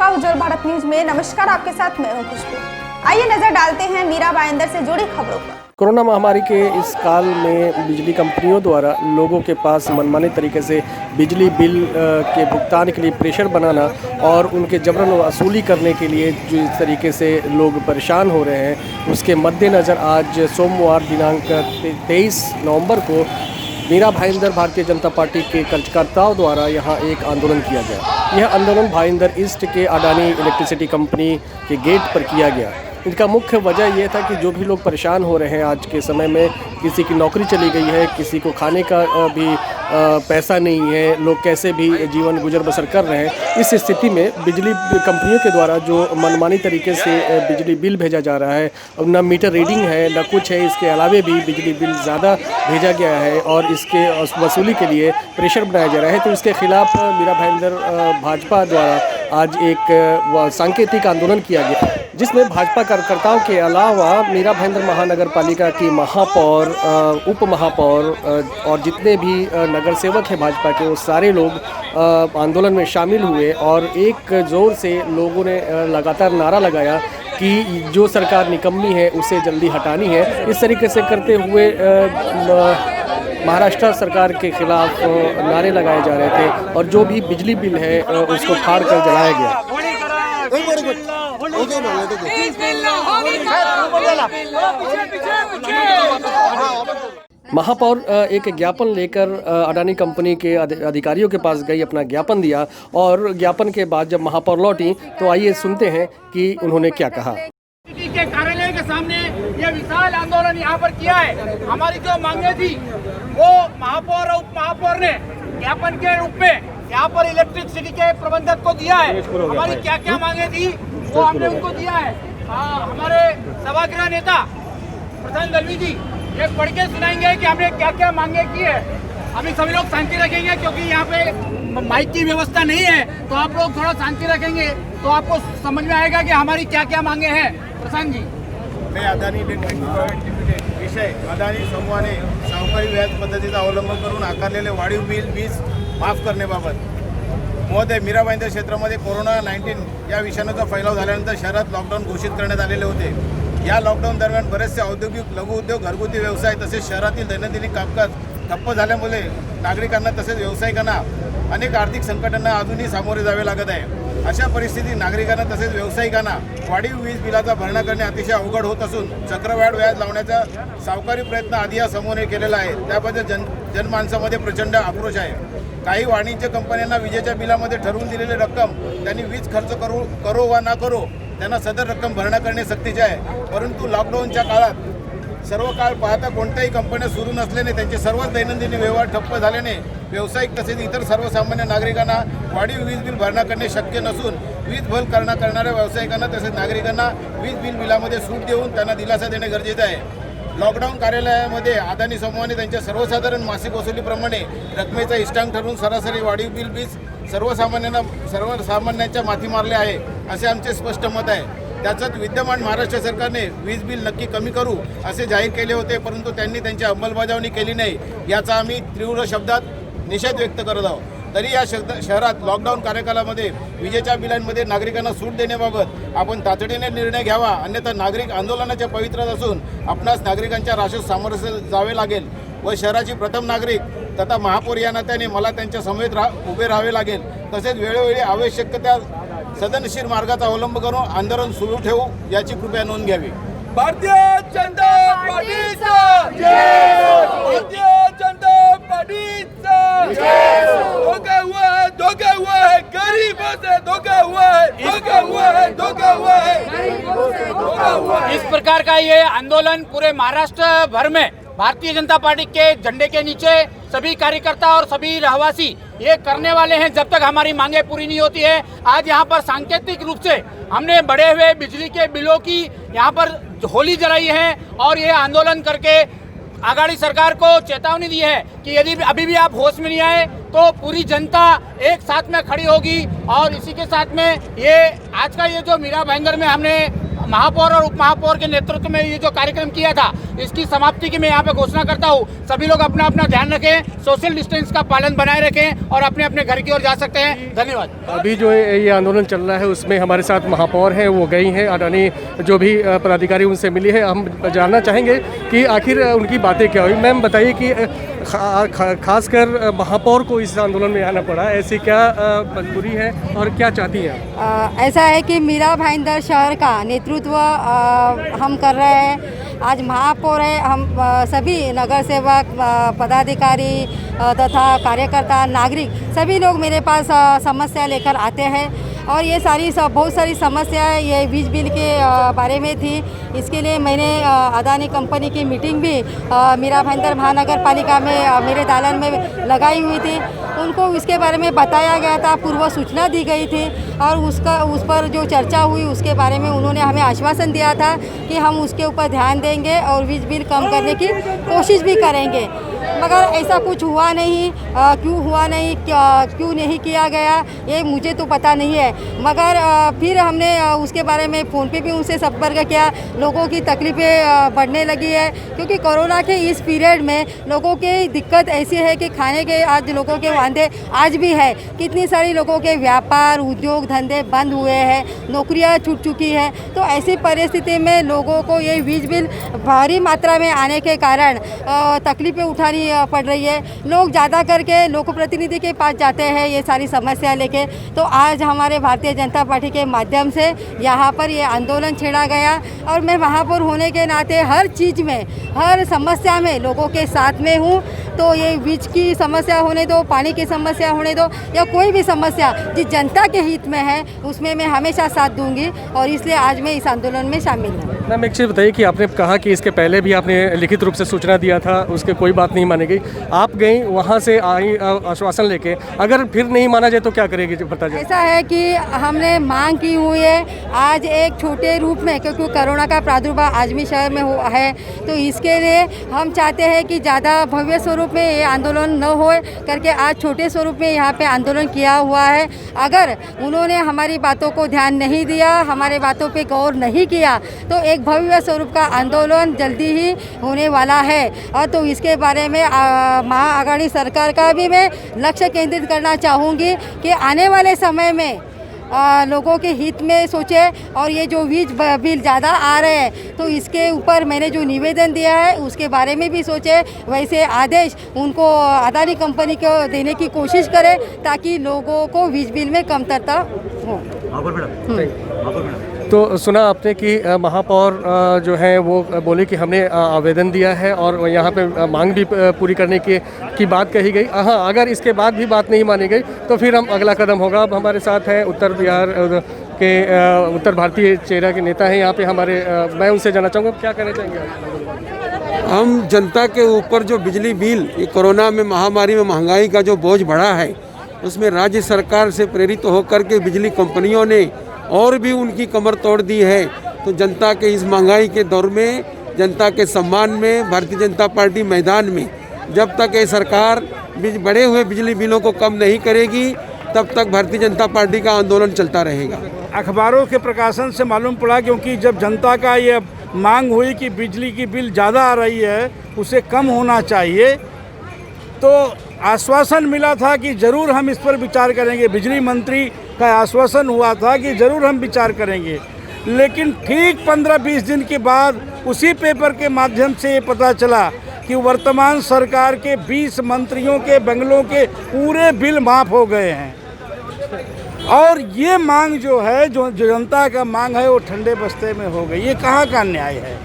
आपका उज्जवल भारत न्यूज में नमस्कार। आपके साथ मैं हूं खुशबू। आइए नजर डालते हैं मीरा भाईंदर से जुड़ी खबरों पर। कोरोना महामारी के इस काल में बिजली कंपनियों द्वारा लोगों के पास मनमाने तरीके से बिजली बिल के भुगतान के लिए प्रेशर बनाना और उनके जबरन वसूली करने के लिए जो इस तरीके से लोग परेशान हो रहे हैं, उसके मद्देनज़र आज सोमवार दिनांक 23 नवंबर को मीरा भाईंदर भारतीय जनता पार्टी के कार्यकर्ताओं द्वारा यहाँ एक आंदोलन किया गया। यह आंदोलन भाईंदर ईस्ट के अडानी इलेक्ट्रिसिटी कंपनी के गेट पर किया गया। इनका मुख्य वजह यह था कि जो भी लोग परेशान हो रहे हैं आज के समय में, किसी की नौकरी चली गई है, किसी को खाने का भी पैसा नहीं है, लोग कैसे भी जीवन गुजर बसर कर रहे हैं। इस स्थिति में बिजली कंपनियों के द्वारा जो मनमानी तरीके से बिजली बिल भेजा जा रहा है, अब ना मीटर रीडिंग है ना कुछ है, इसके अलावे भी बिजली बिल ज़्यादा भेजा गया है और इसके वसूली के लिए प्रेशर बनाया जा रहा है। तो इसके खिलाफ मीरा भाईंदर भाजपा द्वारा आज एक सांकेतिक आंदोलन किया गया, जिसमें भाजपा कार्यकर्ताओं के अलावा मीरा भाईंदर महानगर पालिका की महापौर, उप महापौर और जितने भी नगर सेवक हैं भाजपा के, वो सारे लोग आंदोलन में शामिल हुए और एक ज़ोर से लोगों ने लगातार नारा लगाया कि जो सरकार निकम्मी है उसे जल्दी हटानी है। इस तरीके से करते हुए महाराष्ट्र सरकार के खिलाफ नारे लगाए जा रहे थे और जो भी बिजली बिल है उसको फाड़ कर जलाया गया। महापौर एक ज्ञापन लेकर अडानी कंपनी के अधिकारियों के पास गई, अपना ज्ञापन दिया और ज्ञापन के बाद जब महापौर लौटी तो आइए सुनते हैं कि उन्होंने क्या कहा। के कार्यालय के सामने ये विशाल आंदोलन यहाँ पर किया है। हमारी जो मांगे थी वो महापौर और उप महापौर ने ज्ञापन के रूप में यहाँ पर इलेक्ट्रिसिटी के प्रबंधक को दिया है। हमारी क्या क्या मांगे थी वो हमने उनको दिया है। हमारे सभागृह नेता प्रधान दलवी जी ये पढ़ के सुनाएंगे कि हमने क्या क्या मांगे की है। अभी सभी लोग शांति रखेंगे क्योंकि यहाँ पे माइक की व्यवस्था नहीं है, तो आप लोग थोड़ा शांति रखेंगे तो आपको समझ में आएगा कि हमारी क्या क्या मांगे हैं। प्रशांत जी, मैं अदानी इलेक्ट्रिक विषय अदानी समूहाने सावकारी व्याज पद्धतीचा अवलंब करून आकारलेले वाढीव बिल वीज माफ करण्याबाबत महोदय, मीरा भाईंदर क्षेत्रामध्ये कोरोना-19 या विषाणूचा फैलाव झाल्यानंतर शहरात लॉकडाऊन घोषित करण्यात आलेले होते। या लॉकडाऊन दरम्यान बरेचसे औद्योगिक, लघु उद्योग, घरगुती व्यवसाय तसेच शहरातील दैनंदिन कामकाज ठप्प झाल्यामुळे नागरिकांना तसेच व्यावसायिकांना अनेक आर्थिक संकटांना अजूनही सामोरे जावे लागत आहे। अशा परिस्थितीत नागरिकांना तसेच व्यावसायिकांना वाढीव वीज बिलाचा भरणा करणे अतिशय अवघड होत असून चक्रवाढ व्याज लावण्याचा सावकारी प्रयत्न आधी या समूहाने केलेला आहे। त्याबद्दल जनमानसामध्ये प्रचंड आक्रोश आहे। काही वाणिज्य कंपन्यांना विजेच्या बिलामध्ये ठरवून दिलेली रक्कम त्यांनी वीज खर्च करो वा ना करो त्यांना सदर रक्कम भरणा करणे सक्तीचे आहे। परंतु लॉकडाऊनच्या काळात सर्व काळ पाहता कोणत्याही कंपन्या सुरू नसल्याने त्यांचे सर्वच दैनंदिन व्यवहार ठप्प झाल्याने व्यावसायिक तसेच इतर सर्वसामान्य नागरिकांना वाढीव वीज बिल भरणा करणे शक्य नसून वीज बिल भरणा करणाऱ्या व्यावसायिकांना तसेच नागरिकांना वीज बिलामध्ये सूट देऊन त्यांना दिलासा देणे गरजेचे आहे। लॉकडाऊन कार्यालयामध्ये अदानी समूहाने त्यांच्या सर्वसाधारण मासिक वसुलीप्रमाणे रकमेचा इष्टांक ठरवून सरासरी वाढीव बिल वीज सर्वसामान्यांच्या माथी मारले आहे असे आमचे स्पष्ट मत आहे। त्याच्यात विद्यमान महाराष्ट्र सरकारने वीज बिल नक्की कमी करू असे जाहीर केले होते, परंतु त्यांनी त्यांची अंमलबजावणी केली नाही। याचा आम्ही तीव्र शब्दात निषेध व्यक्त करत आहोत। तरी या शहरात लॉकडाऊन कार्यकालामध्ये विजेच्या बिलांमध्ये नागरिकांना सूट देण्याबाबत आपण तातडीने निर्णय घ्यावा, अन्यथा नागरिक आंदोलनाच्या पवित्रात असून आपणास नागरिकांच्या राशीस सामोरे जावे लागेल व शहराची प्रथम नागरिक तथा महापौर या नात्याने मला त्यांच्या समेत उभे राहावे लागेल। तसेच वेळोवेळी आवश्यक त्या सदनशीर मार्गाचा अवलंब करून आंदोलन सुरू ठेवू याची कृपया नोंद घ्यावी। भारतीय जनता पार्टीचा जय, भारतीय जनता पार्टीचा जय। धोखा हुआ है गरीबों से, धोखा हुआ है, धोखा हुआ है, धोखा हुआ है, गरीबों से धोखा हुआ है। इस प्रकार का ये आंदोलन पूरे महाराष्ट्र भर में भारतीय जनता पार्टी के झंडे के नीचे सभी कार्यकर्ता और सभी रहवासी ये करने वाले हैं जब तक हमारी मांगे पूरी नहीं होती है। आज यहाँ पर सांकेतिक रूप से हमने बढ़े हुए बिजली के बिलों की यहाँ पर होली जलाई है और ये आंदोलन करके आघाड़ी सरकार को चेतावनी दी है कि यदि अभी भी आप होश में नहीं आए तो पूरी जनता एक साथ में खड़ी होगी। और इसी के साथ में ये आज का ये जो मीरा भाईंदर में हमने महापौर और उप महापौर के नेतृत्व में ये जो कार्यक्रम किया था, इसकी समाप्ति की मैं यहाँ पे घोषणा करता हूँ। सभी लोग अपना अपना ध्यान रखें, सोशल डिस्टेंस का पालन बनाए रखें और अपने अपने घर की ओर जा सकते हैं। धन्यवाद। अभी जो ये आंदोलन चल रहा है उसमें हमारे साथ महापौर हैं, वो गई हैं, अडानी जो भी पदाधिकारी उनसे मिली है। हम जानना चाहेंगे कि आखिर उनकी बातें क्या हुई। मैम बताइए कि खासकर महापौर को इस आंदोलन में आना पड़ा, ऐसी क्या मजबूरी है और क्या चाहती हैं? ऐसा है कि मीरा भाईंदर शहर का नेतृत्व हम कर रहे हैं। आज महापौर है, हम सभी नगर सेवक, पदाधिकारी तथा कार्यकर्ता, नागरिक सभी लोग मेरे पास समस्या लेकर आते हैं और ये बहुत सारी समस्याएं ये वीज बिल के बारे में थी। इसके लिए मैंने अदानी कंपनी की मीटिंग भी मीरा भाईंदर महानगर पालिका में मेरे दालन में लगाई हुई थी। उनको इसके बारे में बताया गया था, पूर्व सूचना दी गई थी और उस पर जो चर्चा हुई उसके बारे में उन्होंने हमें आश्वासन दिया था कि हम उसके ऊपर ध्यान देंगे और वीज बिल कम करने की कोशिश भी करेंगे। मगर ऐसा कुछ हुआ नहीं। क्यों हुआ नहीं, क्यों नहीं किया गया, ये मुझे तो पता नहीं है। मगर फिर हमने उसके बारे में फ़ोन पे भी उनसे संपर्क किया। लोगों की तकलीफ़ें बढ़ने लगी है क्योंकि कोरोना के इस पीरियड में लोगों की दिक्कत ऐसी है कि खाने के आज लोगों के वांदे आज भी है। कितनी सारी लोगों के व्यापार, उद्योग, धंधे बंद हुए हैं, नौकरियां छूट चुकी हैं। तो ऐसी परिस्थिति में लोगों को ये वीज बिल भारी मात्रा में आने के कारण तकलीफ़ें उठानी पड़ रही है। लोग ज़्यादा करके लोक प्रतिनिधि के पास जाते हैं ये सारी समस्या लेके। तो आज हमारे भारतीय जनता पार्टी के माध्यम से यहाँ पर ये आंदोलन छेड़ा गया और मैं महापौर होने के नाते हर चीज़ में, हर समस्या में लोगों के साथ में हूँ। तो ये बीज की समस्या होने दो, पानी की समस्या होने दो या कोई भी समस्या जिस जनता के हित में है उसमें मैं हमेशा साथ दूंगी और इसलिए आज मैं इस आंदोलन में शामिल हूँ। मैम एक चीज़ बताइए कि आपने कहा कि इसके पहले भी आपने लिखित रूप से सूचना दिया था, उसके कोई बात नहीं मानी गई। आप गई वहाँ से आई आश्वासन लेके, अगर फिर नहीं माना जाए तो क्या करेगी बता जाए? ऐसा है कि हमने मांग की हुई है आज एक छोटे रूप में, क्योंकि कोरोना का प्रादुर्भाव आजमी शहर में है। तो इसके लिए हम चाहते हैं कि ज़्यादा भव्य स्वरूप में ये आंदोलन न हो करके आज छोटे स्वरूप में यहाँ पे आंदोलन किया हुआ है। अगर उन्होंने हमारी बातों को ध्यान नहीं दिया, हमारे बातों पे गौर नहीं किया तो एक भव्य स्वरूप का आंदोलन जल्दी ही होने वाला है। और तो इसके बारे में महाआघाड़ी सरकार का भी मैं लक्ष्य केंद्रित करना चाहूँगी कि आने वाले समय में लोगों के हित में सोचे और ये जो वीज बिल ज़्यादा आ रहे हैं तो इसके ऊपर मैंने जो निवेदन दिया है उसके बारे में भी सोचे। वैसे आदेश उनको अदानी कंपनी को देने की कोशिश करें ताकि लोगों को वीज बिल में कमतरता हो। तो सुना आपने कि महापौर जो है वो बोले कि हमने आवेदन दिया है और यहाँ पे मांग भी पूरी करने की बात कही गई। हाँ, अगर इसके बाद भी बात नहीं मानी गई तो फिर हम अगला कदम होगा। अब हमारे साथ हैं उत्तर बिहार के उत्तर भारतीय चेहरा के नेता हैं यहाँ पे हमारे। मैं उनसे जानना चाहूँगा क्या कहना चाहेंगे? हम जनता के ऊपर जो बिजली बिल, ये कोरोना में महामारी में महंगाई का जो बोझ बढ़ा है उसमें राज्य सरकार से प्रेरित होकर के बिजली कंपनियों ने और भी उनकी कमर तोड़ दी है। तो जनता के इस महंगाई के दौर में, जनता के सम्मान में भारतीय जनता पार्टी मैदान में, जब तक ये सरकार बढ़े हुए बिजली बिलों को कम नहीं करेगी तब तक भारतीय जनता पार्टी का आंदोलन चलता रहेगा। अखबारों के प्रकाशन से मालूम पड़ा, क्योंकि जब जनता का ये मांग हुई कि बिजली की बिल ज़्यादा आ रही है उसे कम होना चाहिए, तो आश्वासन मिला था कि ज़रूर हम इस पर विचार करेंगे। बिजली मंत्री का आश्वासन हुआ था कि ज़रूर हम विचार करेंगे। लेकिन ठीक 15-20 दिन के बाद उसी पेपर के माध्यम से ये पता चला कि वर्तमान सरकार के 20 मंत्रियों के बंगलों के पूरे बिल माफ़ हो गए हैं। और ये मांग जो है, जो जनता का मांग है, वो ठंडे बस्ते में हो गई। ये कहाँ का न्याय है?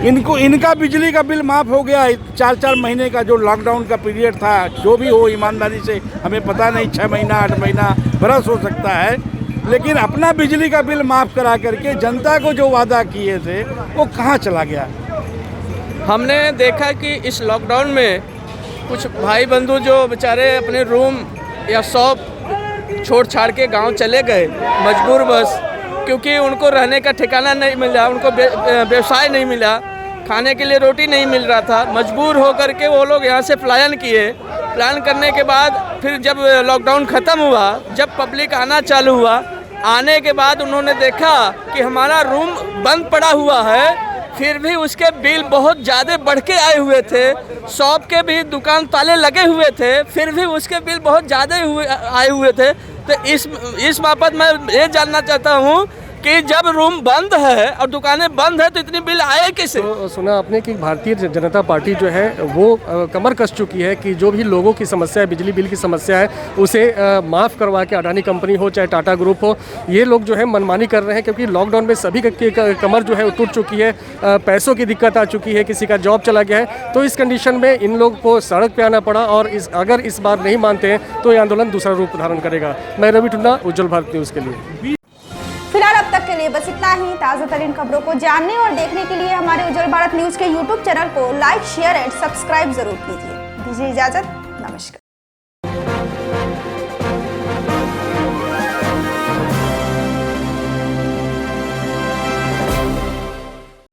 इनका बिजली का बिल माफ़ हो गया। 4-4 महीने का जो लॉकडाउन का पीरियड था, जो भी हो ईमानदारी से, हमें पता नहीं 6 महीना 8 महीना बरस हो सकता है, लेकिन अपना बिजली का बिल माफ़ करा करके जनता को जो वादा किए थे वो कहाँ चला गया? हमने देखा कि इस लॉकडाउन में कुछ भाई बंधु जो बेचारे अपने रूम या शॉप छोड़ छाड़ के गांव चले गए मजबूर बस, क्योंकि उनको रहने का ठिकाना नहीं मिला, उनको व्यवसाय नहीं मिला, खाने के लिए रोटी नहीं मिल रहा था। मजबूर होकर के वो लोग यहाँ से पलायन किए। पलायन करने के बाद फिर जब लॉकडाउन ख़त्म हुआ, जब पब्लिक आना चालू हुआ आने के बाद उन्होंने देखा कि हमारा रूम बंद पड़ा हुआ है, फिर भी उसके बिल बहुत ज़्यादा बढ़ के आए हुए थे। शॉप के भी दुकान ताले लगे हुए थे, फिर भी उसके बिल बहुत ज़्यादा आए हुए थे। तो इस बाबत मैं ये जानना चाहता हूँ कि जब रूम बंद है और दुकानें बंद है तो इतनी बिल आए कैसे? तो सुना आपने कि भारतीय जनता पार्टी जो है वो कमर कस चुकी है कि जो भी लोगों की समस्या है, बिजली बिल की समस्या है, उसे माफ़ करवा के अडानी कंपनी हो चाहे टाटा ग्रुप हो, ये लोग जो है मनमानी कर रहे हैं। क्योंकि लॉकडाउन में सभी की कमर जो है वो टूट चुकी है, पैसों की दिक्कत आ चुकी है, किसी का जॉब चला गया है। तो इस कंडीशन में इन लोग को सड़क पर आना पड़ा और अगर इस बार नहीं मानते हैं तो ये आंदोलन दूसरा रूप धारण करेगा। मैं रवि टुन्ना, उज्जवल भारत न्यूज़ के लिए। फिलहाल अब तक के लिए बस इतना ही। ताज़ा तरीन खबरों को जानने और देखने के लिए हमारे उज्जवल भारत न्यूज़ के YouTube चैनल को लाइक, शेयर एंड सब्सक्राइब जरूर कीजिए। दीजिए इजाजत।